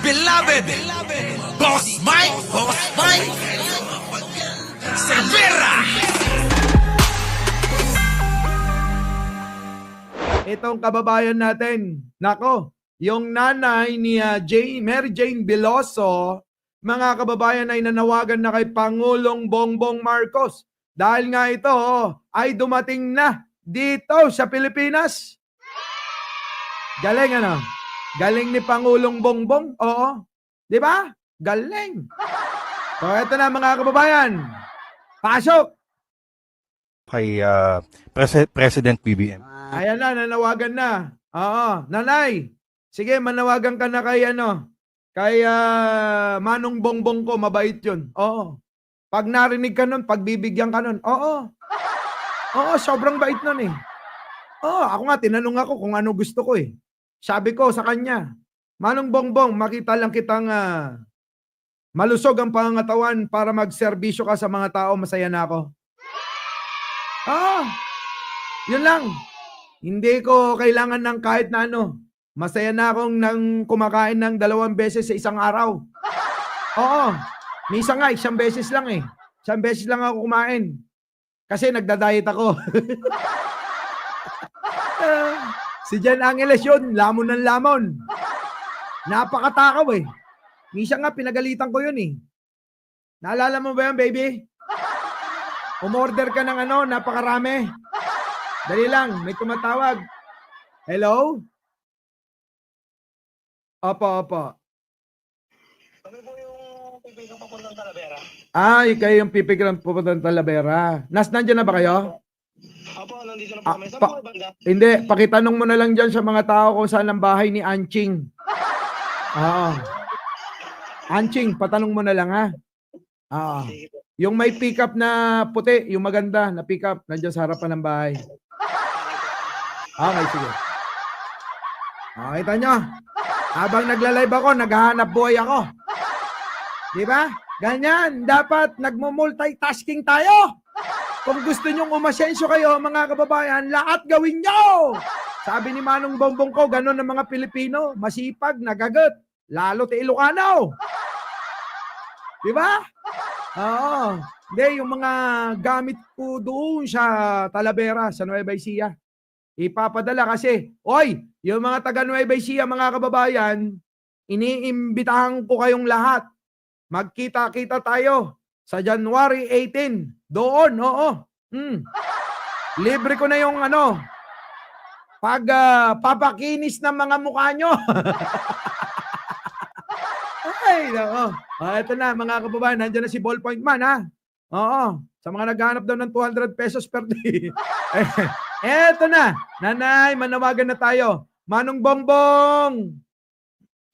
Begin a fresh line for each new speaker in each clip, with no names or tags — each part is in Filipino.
beloved Boss Mike Cervera.
Itong kababayan natin, nako, yung nanay ni Mary Jane Veloso, mga kababayan, ay nanawagan na kay Pangulong Bongbong Marcos dahil nga ito ay dumating na dito sa Pilipinas. Galing ano? Galing ni Pangulong Bongbong, oo. Di ba? Galing. So ito na mga kababayan, pasok!
Kay President BBM.
Ayan na, nanawagan na. Oo, nanay. Sige, manawagan ka na kay kay Manong Bongbong ko, mabait 'yun. Oo. Pag narinig ka nun, pagbibigyan ka nun. Oo. Oo, sobrang bait nun eh. Oo, ako nga tinanong ako kung ano gusto ko eh. Sabi ko sa kanya, Manong Bongbong, makita lang kitang malusog ang pangangatawan para magserbisyo ka sa mga tao, masaya na ako. Oo. Yun lang. Hindi ko kailangan ng kahit na ano. Masaya na akong kumakain ng 2 beses sa isang araw. Oo. Minsan nga, 1 beses lang eh. 1 beses lang ako kumain. Kasi nagda-diet ako. Si Jan Angeles yun, lamon ng lamon. Napakatakaw eh. Minsan nga, pinagalitan ko yun eh. Naalala mo ba yan, baby? Umorder ka ng napakarami. Dali lang, may tumatawag. Hello? Opo.
Kami po yung pipigil papuntang Talavera.
Kayo yung pipigil pupuntang Talavera. Nandiyan na ba kayo?
Apo, nandito na po kami. Saan po banda?
Hindi, pakitanong mo na lang dyan sa mga tao kung saan ang bahay ni Anching. Oo. Anching, patanong mo na lang ha. Oo.
Sige po.
Yung may pickup na puti, yung maganda na pickup, nandiyan sa harapan ng bahay. Okay, sige. Kita nyo? Habang nagla-live ako, naghahanap buhay ako. Di ba? Ganyan, dapat nagmo-multitasking tayo. Kung gusto nyong umasensyo kayo, mga kababayan, lahat gawin nyo. Sabi ni Manong Bongbong ko, ganun ang mga Pilipino, masipag, nagagat, lalo ti Ilocano. Di ba? Oo. Hindi, yung mga gamit ko doon sa Talavera, sa Nueva Ecija, ipapadala kasi, oy, yung mga taga Nueva Ecija, mga kababayan, iniimbitahan ko kayong lahat. Magkita-kita tayo sa January 18. Doon, oo. Libre ko na yung papakinis ng mga mukha nyo. Ay, nako. Ito na, mga kababayan, nandiyan na si Ballpoint Man, ha? Oo. Sa mga naghahanap daw ng 200 pesos per day. Eto na, nanay, manawagan na tayo. Manong Bongbong,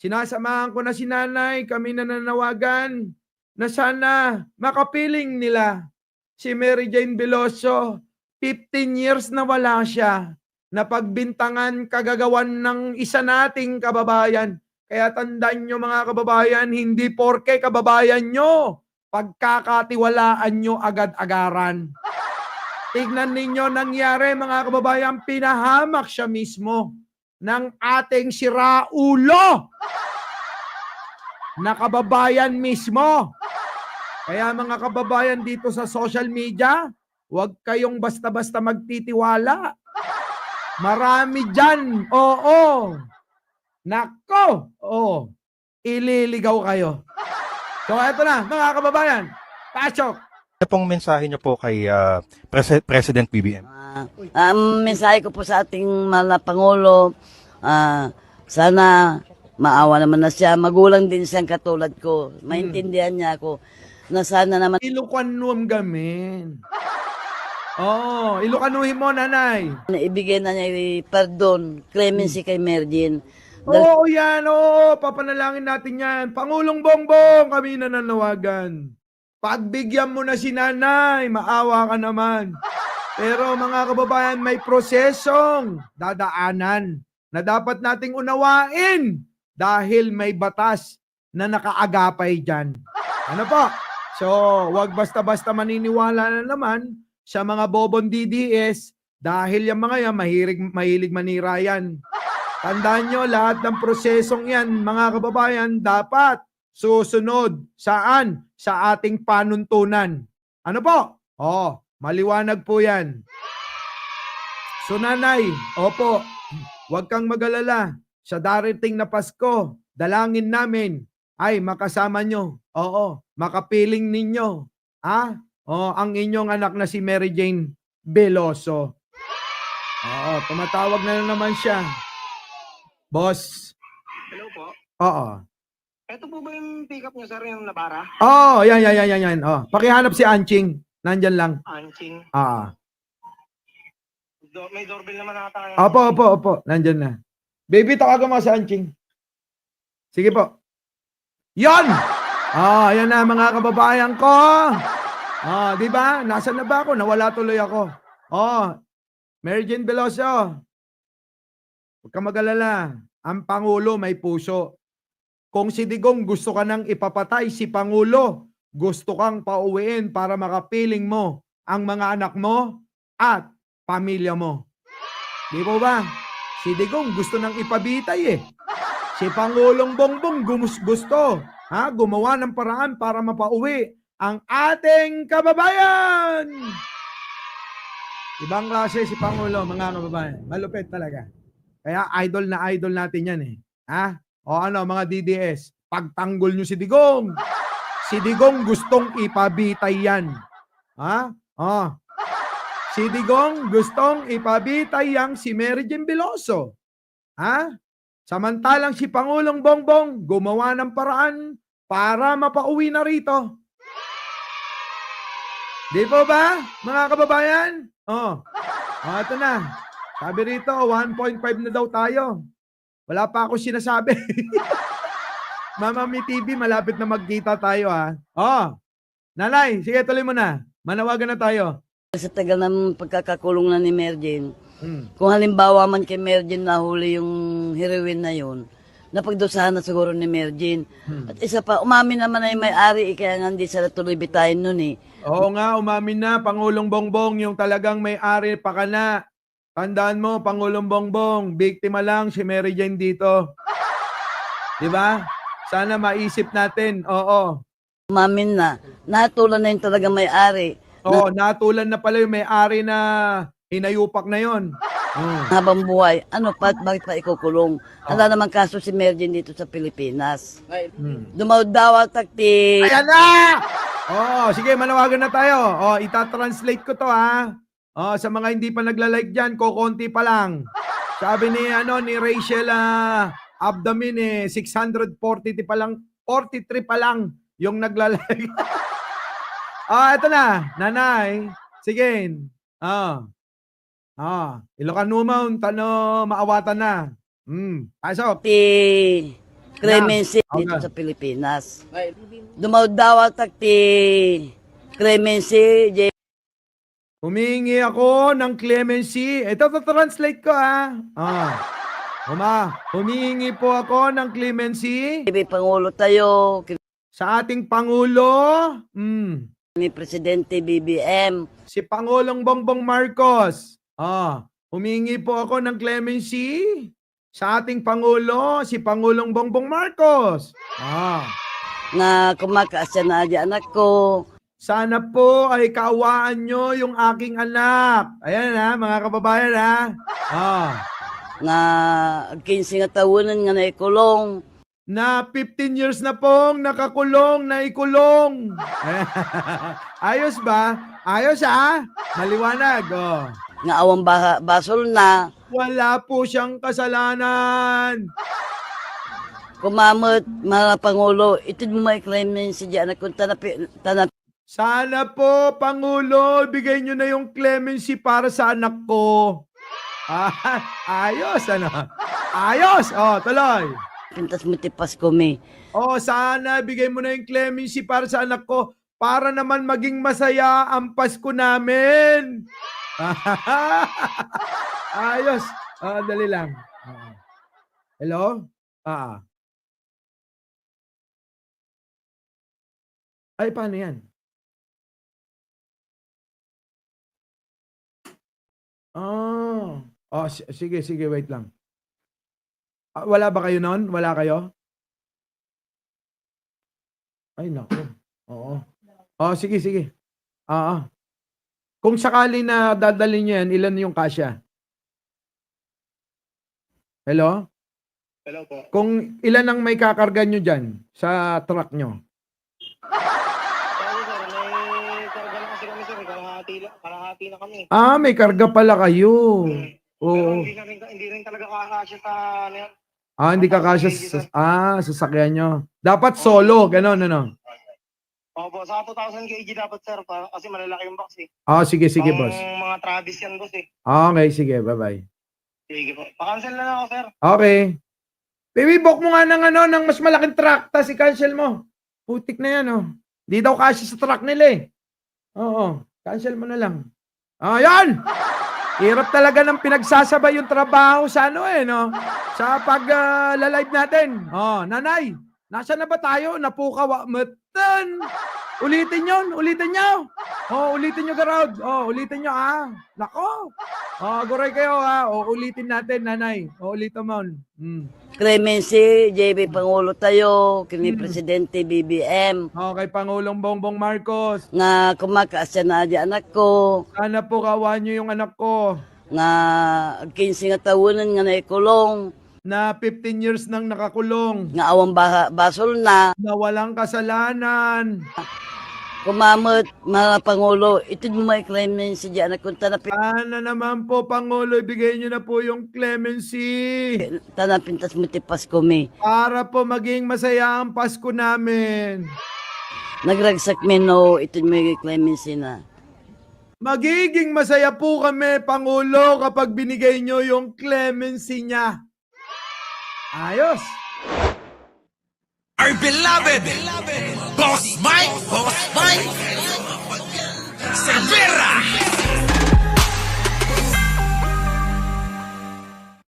sinasamahan ko na si nanay, kami na nanawagan na sana makapiling nila si Mary Jane Veloso. 15 years na wala siya, na pagbintangan kagagawan ng isa nating kababayan. Kaya tandaan nyo, mga kababayan, hindi porke kababayan nyo, pagkakatiwalaan nyo agad-agaran. Tignan ninyo nangyari, mga kababayan, pinahamak siya mismo ng ating siraulo na kababayan mismo. Kaya mga kababayan dito sa social media, huwag kayong basta-basta magtitiwala. Marami dyan, oo. Nako, oo. Ililigaw kayo. So eto na, mga kababayan, pasok.
Ano pong mensahe niyo po kay President BBM?
Ang mensahe ko po sa ating mga Pangulo, sana maawa naman na siya. Magulang din siyang katulad ko. Maintindihan niya ako na sana naman
Ilukanuam gamin. Oo, ilukanuhin mo, nanay.
na ibigay na niya yung pardon, clemency kay Merdin.
Oo, yan. Oo, papanalangin natin yan. Pangulong Bongbong, kami na nanawagan. Pagbigyan mo na si nanay, maawa ka naman. Pero mga kababayan, may prosesong dadaanan na dapat nating unawain dahil may batas na nakaagapay dyan. Ano po? So, wag basta-basta maniniwala na naman sa mga bobong DDS dahil yung mga yan, mahilig manira yan. Tandaan nyo, lahat ng prosesong yan, mga kababayan, dapat susunod. Saan? Sa ating panuntunan. Ano po? Oh, maliwanag po yan. So nanay, opo, huwag kang mag-alala. Sa darating na Pasko, dalangin namin ay makasama nyo. Oo, makapiling ninyo. Ang inyong anak na si Mary Jane Veloso. Oo, tumatawag na naman siya. Boss.
Hello po.
Oo.
Ito po ba yung pick-up niyo, sir, yung Navara?
Oh, yan. Oh, pakihanap si Anching. Nandyan lang.
Anching. May doorbell naman ata.
Opo. Nandyan na. Baby, tawagan mo si Anching. Sige po. Yon! Yan na mga kababayan ko. Di ba? Nasaan na ba ako? Nawala tuloy ako. Mary Jane Veloso. Huwag kang mag-alala. Ang Pangulo may puso. Kung si Digong gusto ka nang ipapatay, si Pangulo gusto kang pauwiin para makapiling mo ang mga anak mo at pamilya mo. Di po ba? Si Digong gusto nang ipabitay eh. Si Pangulong Bongbong gusto gumawa ng paraan para mapauwi ang ating kababayan. Ibang klase si Pangulo, mga kababayan. Malupit talaga. Kaya idol na idol natin yan eh. Mga DDS, pagtanggol nyo si Digong. Si Digong gustong ipabitay yan. Si Digong gustong ipabitay yang si Mary Jane Veloso. Samantalang si Pangulong Bongbong gumawa ng paraan para mapauwi na rito. Di po ba, mga kababayan? Ito na. Sabi rito, 1.5 na daw tayo. Wala pa ako sinasabi. Mama Mi TV, malapit na magkita tayo Nanay, sige tuloy mo na. Manawagan na tayo.
Sa tagal ng pagkakakulong na ni Merjin, kung halimbawa man kay Merjin nahuli yung heroin na yun, napagdusahan na siguro ni Merjin. At isa pa, umamin naman ay may-ari, kaya nga hindi sila tuloy bitayin nun eh.
Oo nga, umamin na, Pangulong Bongbong, yung talagang may-ari pa ka na. Tandaan mo, Pangulong Bongbong, biktima lang si Mary Jane dito. Diba? Sana maisip natin, oo.
Umamin na, natulan na yung talagang may-ari.
Natulan na pala yung may-ari na hinayupak na yon.
Habang buhay, bakit pa ikukulong? Wala naman kaso si Merjin dito sa Pilipinas. Dumaw-daw at takti.
Ayan na! Sige, manawagan na tayo. Ita-translate ko to sa mga hindi pa nagla-like dyan, kokonti pa lang. Sabi ni Rachel Abdamin 640 pa lang, 43 pa lang yung nagla-like. Ito na, nanay. Sige. Ilocano Mount, maawatan na. Pasok.
Clemency dito sa Pilipinas. Dumaw-daw at takti. Clemency,
Humingi ako ng clemency. Ito, translate ko humingi po ako ng clemency.
Pangulo tayo,
Sa ating Pangulo.
ni Presidente BBM.
Si Pangulong Bongbong Marcos. Humingi po ako ng clemency. Sa ating Pangulo, si Pangulong Bongbong Marcos.
Na kumakaasya na di anak ko.
Sana po ay kaawaan nyo yung aking anak. Ayan mga kababayan
Na 15 nga tawanan nga naikulong.
Na 15 years na pong nakakulong, naikulong. Ayos ba? Ayos Maliwanag.
Nga awang basol na.
Wala po siyang kasalanan.
Kumamot, mga Pangulo, ito mo may clemency di anak ko. Tanap
Sana po, Pangulo, bigay nyo na yung clemency para sa anak ko. Ayos, Ayos, tuloy.
Pintas mo tipas kumi.
Sana bigay mo na yung clemency para sa anak ko para naman maging masaya ang Pasko namin. Ayos. Dali lang. Hello? Ay, paano yan? Sige, wait lang. Wala ba kayo noon? Wala kayo? Ay, naku. Oo. Oh, sige, sige. Oo. Kung sakali na dadalhin niyo yan, ilan yung kasya? Hello?
Hello po.
Kung ilan ang may kakarga nyo dyan sa truck nyo?
Sorry sir, may karga na kasi kami sir. Kalahati na kami.
May karga pala kayo.
Pero
Oo.
hindi rin talaga kakasya sa ano yan.
Hindi ka kasya sa sasakyan nyo. Dapat solo, gano'n, ano?
Opo, sa 2,000 kg dapat sir, kasi malalaki yung box eh.
Sige, sige, boss.
Mga Travis yan boss eh.
Okay, sige, bye-bye.
Sige po. Pa-cancel na lang ako sir.
Okay. Baby, book mo nga ng mas malaking truck, tas i-cancel mo. Putik na yan, oh. Di daw kasya sa truck nila eh. Oo, cancel mo na lang. Yan! Hirap talaga ng pinagsasabay yung trabaho sa ano eh, no? Sa pag-live natin. Nanay, nasa na ba tayo? Napukawa. Matan! Ulitin yun, ulitin nyo. Ulitin nyo, Garod. Ulitin nyo, Nako. Guray kayo, ulitin natin, nanay. Ulitin mo.
Clemency, JB Pangulo tayo, kini Presidente BBM,
Kay Pangulong Bongbong Marcos.
nga kumakaasya na di anak ko,
Sana po kawan nyo yung anak ko
nga 15 nga tawanan nga naikulong,
na 15 years nang nakakulong,
nga awang basol na,
na walang kasalanan.
kumamot, mga Pangulo, ito mo may Clemency di anak ko,
Sana naman po, Pangulo, ibigay nyo na po yung clemency
tanapintas mo tipas kumi.
para po maging masaya ang Pasko namin.
Nagragsak meno, ito mo yung Clemency na.
Magiging masaya po kami, Pangulo, kapag binigay nyo yung clemency niya. Ayos.
Our beloved Boss Mike.